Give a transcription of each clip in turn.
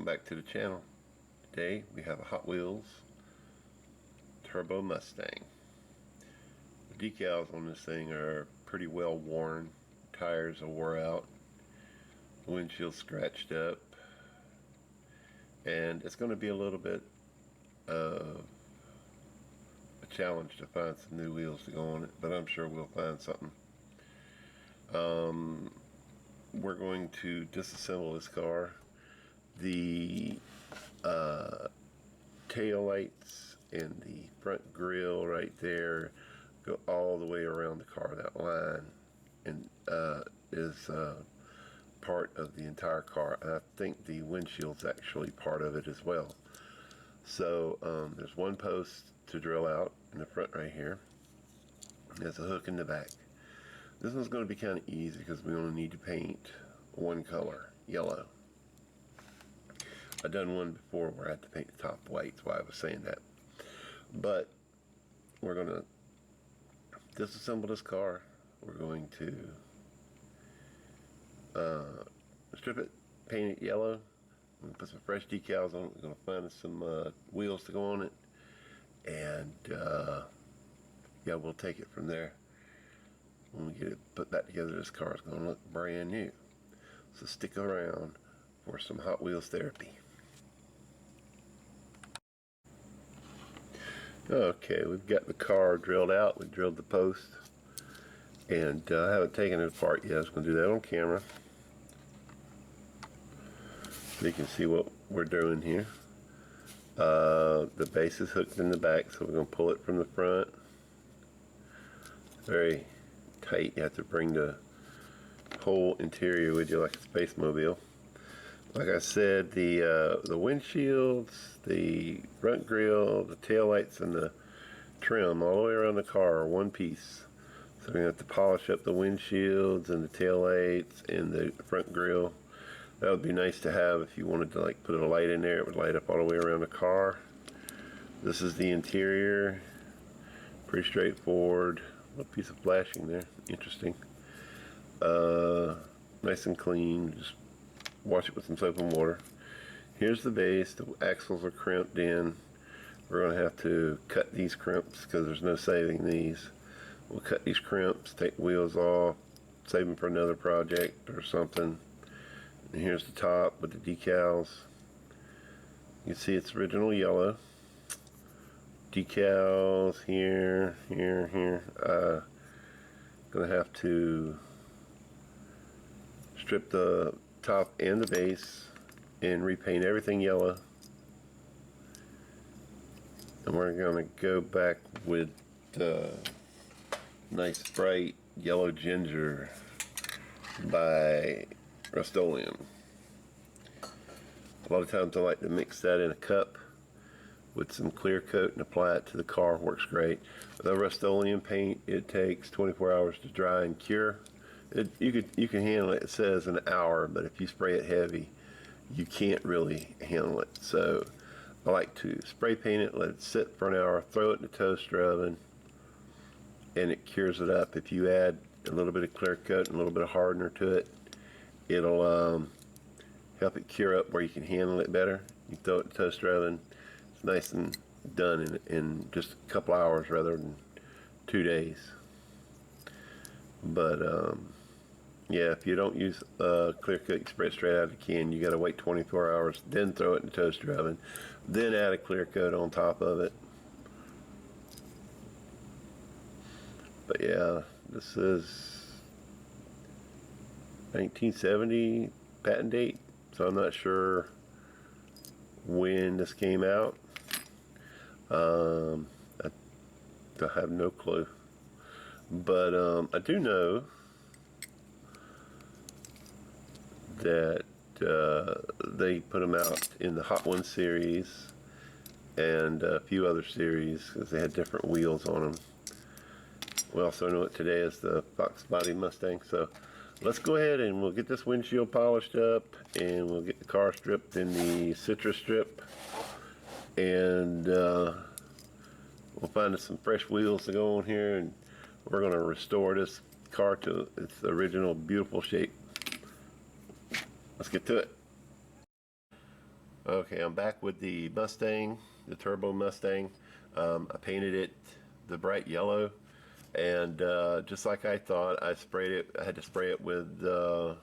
Welcome back to the channel. Today we have a Hot Wheels Turbo Mustang. The decals on this thing are pretty well worn. Tires are wore out. Windshield scratched up. And it's going to be a little bit of a challenge to find some new wheels to go on it, but I'm sure we'll find something. We're going to disassemble this car. The tail lights and the front grille right there go all the way around the car. That line and is part of the entire car. And I think the windshield's actually part of it as well. So there's one post to drill out in the front right here. There's a hook in the back. This one's going to be kind of easy because we only need to paint one color, yellow. I've done one before where I had to paint the top white, that's why I was saying that. But we're going to disassemble this car. We're going to strip it, paint it yellow, and put some fresh decals on it. We're going to find some wheels to go on it, and yeah, we'll take it from there. When we get it put back together, this car is going to look brand new. So stick around for some Hot Wheels therapy. Okay, we've got the car drilled out. We drilled the post, and I haven't taken it apart yet. I was going to do that on camera so you can see what we're doing here. The base is hooked in the back, so we're going to pull it from the front. Very tight. You have to bring the whole interior with you like a space mobile. Like I said, the windshields, the front grille, the tail lights, and the trim all the way around the car are one piece. So we're going to have to polish up the windshields and the tail lights and the front grille. That would be nice to have if you wanted to like put a light in there. It would light up all the way around the car. This is the interior. Pretty straightforward. A little piece of flashing there. Interesting. Nice and clean. Just wash it with some soap and water. Here's the base. The axles are crimped in. We're going to have to cut these crimps because there's no saving these. We'll cut these crimps, take the wheels off, save them for another project or something. And here's the top with the decals. You can see it's original yellow. Decals here, here. Going to have to strip the top and the base and repaint everything yellow. And we're going to go back with nice bright yellow ginger by Rust-Oleum. A lot of times I like to mix that in a cup with some clear coat and apply it to the car. Works great. The Rust-Oleum paint, it takes 24 hours to dry and cure. You can handle it. It says an hour, but if you spray it heavy, you can't really handle it. So I like to spray paint it, let it sit for an hour, throw it in the toaster oven, and it cures it up. If you add a little bit of clear coat and a little bit of hardener to it, it'll help it cure up where you can handle it better. You throw it in the toaster oven. It's nice and done in just a couple hours rather than 2 days. But yeah, if you don't use clear coat, you spray it straight out of the can. You got to wait 24 hours, then throw it in the toaster oven, then add a clear coat on top of it. But yeah, this is 1970 patent date, so I'm not sure when this came out. I have no clue, but I do know that they put them out in the Hot One series and a few other series because they had different wheels on them. We also know it today as the Fox Body Mustang. So let's go ahead and we'll get this windshield polished up and we'll get the car stripped in the citrus strip, and we'll find us some fresh wheels to go on here, and we're going to restore this car to its original beautiful shape. Let's get to it. Okay, I'm back with the Mustang, the turbo Mustang. I painted it the bright yellow, and just like I thought, I sprayed it. I had to spray it with a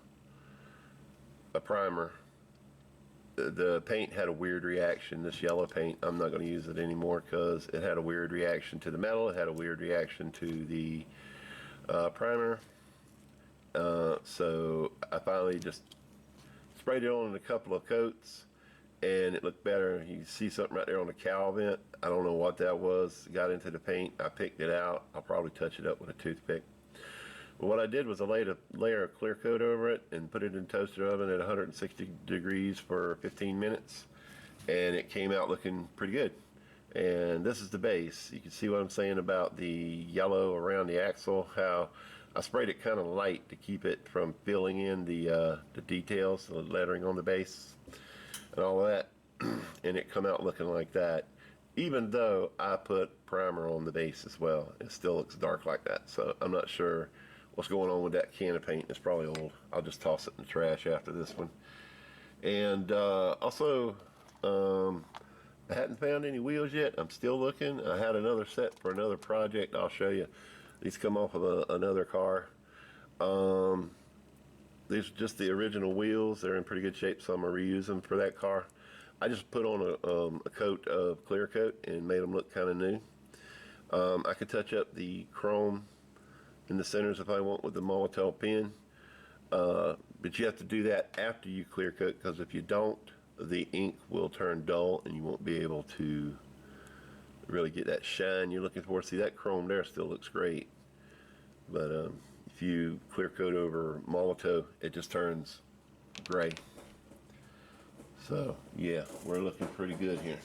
primer. The paint had a weird reaction. This yellow paint, I'm not going to use it anymore because it had a weird reaction to the metal. It had a weird reaction to the primer. So I finally just sprayed it on in a couple of coats, and it looked better. You see something right there on the cowl vent. I don't know what that was. It got into the paint. I picked it out. I'll probably touch it up with a toothpick. But what I did was I laid a layer of clear coat over it and put it in a toaster oven at 160 degrees for 15 minutes, and it came out looking pretty good. And this is the base. You can see what I'm saying about the yellow around the axle, how I sprayed it kind of light to keep it from filling in the details, the lettering on the base and all that, and it come out looking like that. Even though I put primer on the base as well, it still looks dark like that. So I'm not sure what's going on with that can of paint. It's probably old. I'll just toss it in the trash after this one. And also, I hadn't found any wheels yet. I'm still looking. I had another set for another project. I'll show you. These come off of another car. These are just the original wheels. They're in pretty good shape, so I'm gonna reuse them for that car. I just put on a coat of clear coat and made them look kind of new. I could touch up the chrome in the centers if I want with the Molotow pen, but you have to do that after you clear coat, because if you don't, the ink will turn dull and you won't be able to really get that shine you're looking for. See, that chrome there still looks great, but if you clear coat over Molotow, it just turns gray. So yeah, we're looking pretty good here.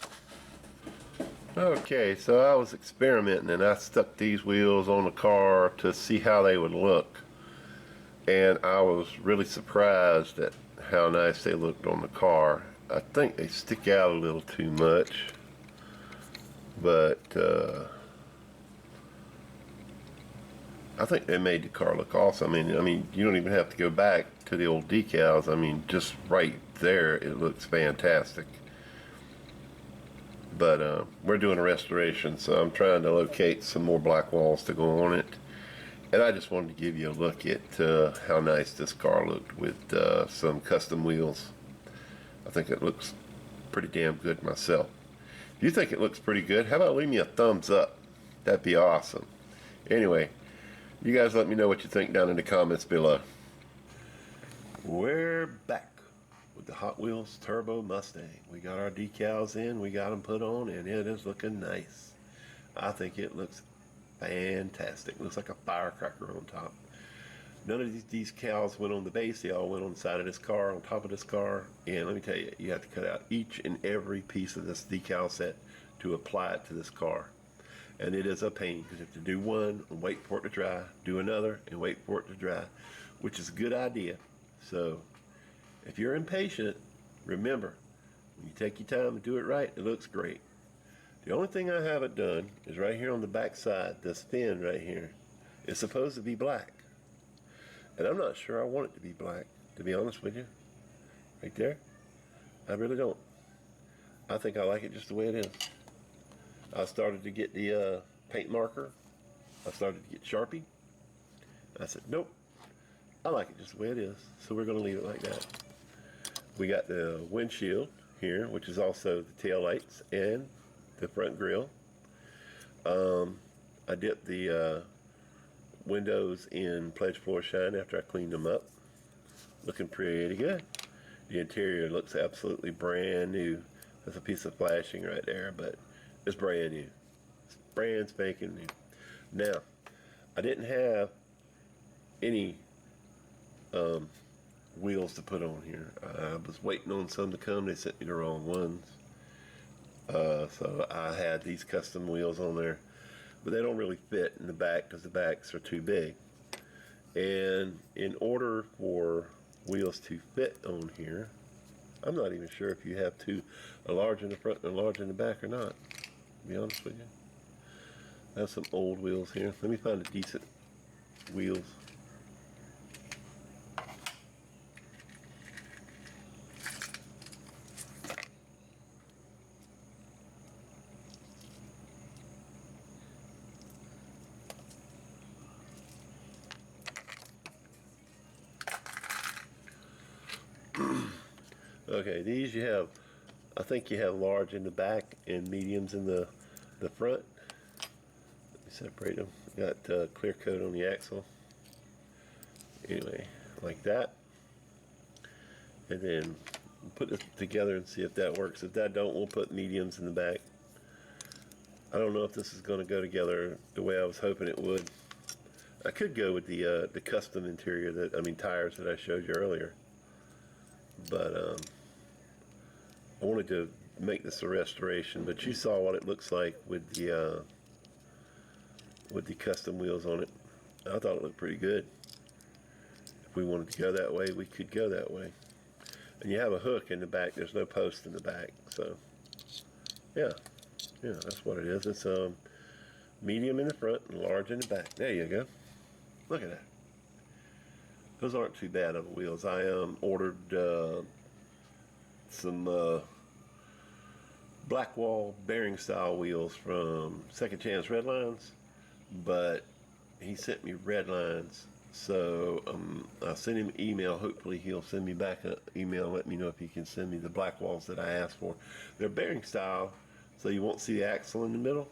Okay, so I was experimenting and I stuck these wheels on the car to see how they would look, and I was really surprised at how nice they looked on the car. I think they stick out a little too much, but I think they made the car look awesome. I mean, you don't even have to go back to the old decals. I mean, just right there, it looks fantastic. But we're doing a restoration, so I'm trying to locate some more black walls to go on it. And I just wanted to give you a look at how nice this car looked with some custom wheels. I think it looks pretty damn good myself. If you think it looks pretty good, how about leave me a thumbs up? That'd be awesome. Anyway, you guys let me know what you think down in the comments below. We're back with the Hot Wheels Turbo Mustang. We got our decals in, we got them put on, and it is looking nice. I think it looks fantastic. Looks like a firecracker on top. None of these decals went on the base. They all went on the side of this car, on top of this car. And let me tell you, you have to cut out each and every piece of this decal set to apply it to this car. And it is a pain, because you have to do one and wait for it to dry, do another and wait for it to dry, which is a good idea. So if you're impatient, remember, when you take your time and do it right, it looks great. The only thing I haven't done is right here on the back side, this fin right here is supposed to be black. And I'm not sure I want it to be black, to be honest with you. Right there, I really don't. I think I like it just the way it is. I started to get the paint marker. I started to get Sharpie. I said, nope, I like it just the way it is. So we're going to leave it like that. We got the windshield here, which is also the tail lights and the front grille. I dipped the windows in Pledge Floor Shine after I cleaned them up. Looking pretty good. The interior looks absolutely brand new. There's a piece of flashing right there, but it's brand new. It's brand spanking new. Now, I didn't have any wheels to put on here. I was waiting on some to come. They sent me the wrong ones. So I had these custom wheels on there, but they don't really fit in the back because the backs are too big. And in order for wheels to fit on here, I'm not even sure if you have a large in the front and a large in the back or not, to be honest with you. I have some old wheels here. Let me find a decent wheels. Okay, these you have, I think you have large in the back and mediums in the front. Let me separate them. Got clear coat on the axle. Anyway, like that. And then put it together and see if that works. If that don't, we'll put mediums in the back. I don't know if this is going to go together the way I was hoping it would. I could go with the custom interior tires that I showed you earlier. But I wanted to make this a restoration, but you saw what it looks like with the custom wheels on it. I thought it looked pretty good. If we wanted to go that way, we could go that way. And you have a hook in the back. There's no post in the back, so yeah, that's what it is. It's medium in the front and large in the back. There you go. Look at that. Those aren't too bad of wheels. I ordered some Blackwall bearing style wheels from Second Chance Redlines, but he sent me Redlines. So I sent him an email. Hopefully he'll send me back an email and let me know if he can send me the Blackwalls that I asked for. They're bearing style, so you won't see the axle in the middle,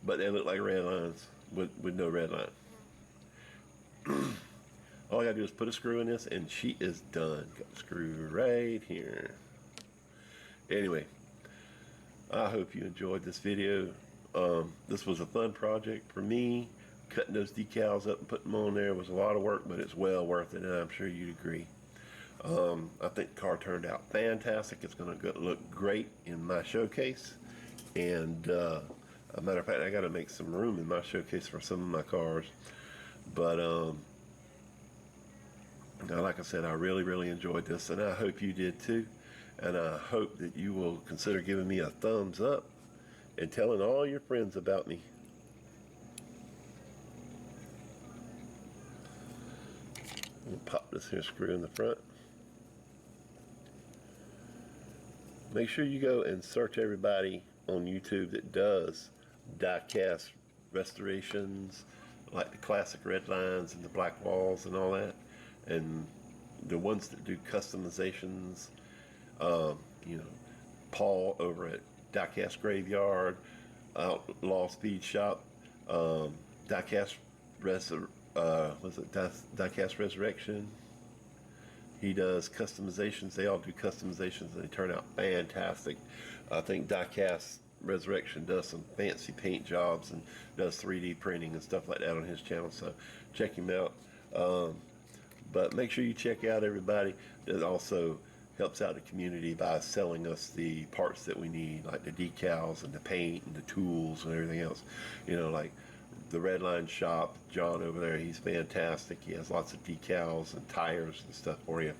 but they look like Redlines with no red line. All I gotta do is put a screw in this and she is done. Got the screw right here. Anyway, I hope you enjoyed this video. This was a fun project for me. Cutting those decals up and putting them on there was a lot of work, but it's well worth it, and I'm sure you'd agree. I think the car turned out fantastic. It's going to look great in my showcase, and a matter of fact, I got to make some room in my showcase for some of my cars. But like I said, I really enjoyed this, and I hope you did too. And I hope that you will consider giving me a thumbs up and telling all your friends about me. We'll pop this here screw in the front. Make sure you go and search everybody on YouTube that does diecast restorations, like the classic red lines and the black walls and all that, and the ones that do customizations. You know, Paul over at Diecast Graveyard, Outlaw Speed Shop, Diecast Diecast Resurrection. He does customizations. They all do customizations and they turn out fantastic. I think Diecast Resurrection does some fancy paint jobs and does 3D printing and stuff like that on his channel, so check him out. But make sure you check out everybody that also helps out the community by selling us the parts that we need, like the decals and the paint and the tools and everything else. You know, like the Redline shop, John over there, he's fantastic. He has lots of decals and tires and stuff for you.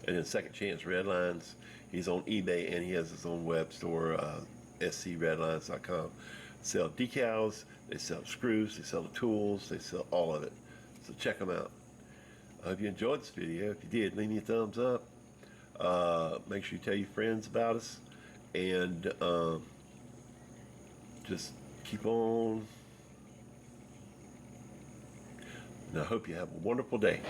And then Second Chance Redlines, he's on eBay and he has his own web store, scredlines.com. Sell decals, they sell screws, they sell the tools, they sell all of it. So check them out. I hope you enjoyed this video. If you did, leave me a thumbs up. Make sure you tell your friends about us, and just keep on. And I hope you have a wonderful day.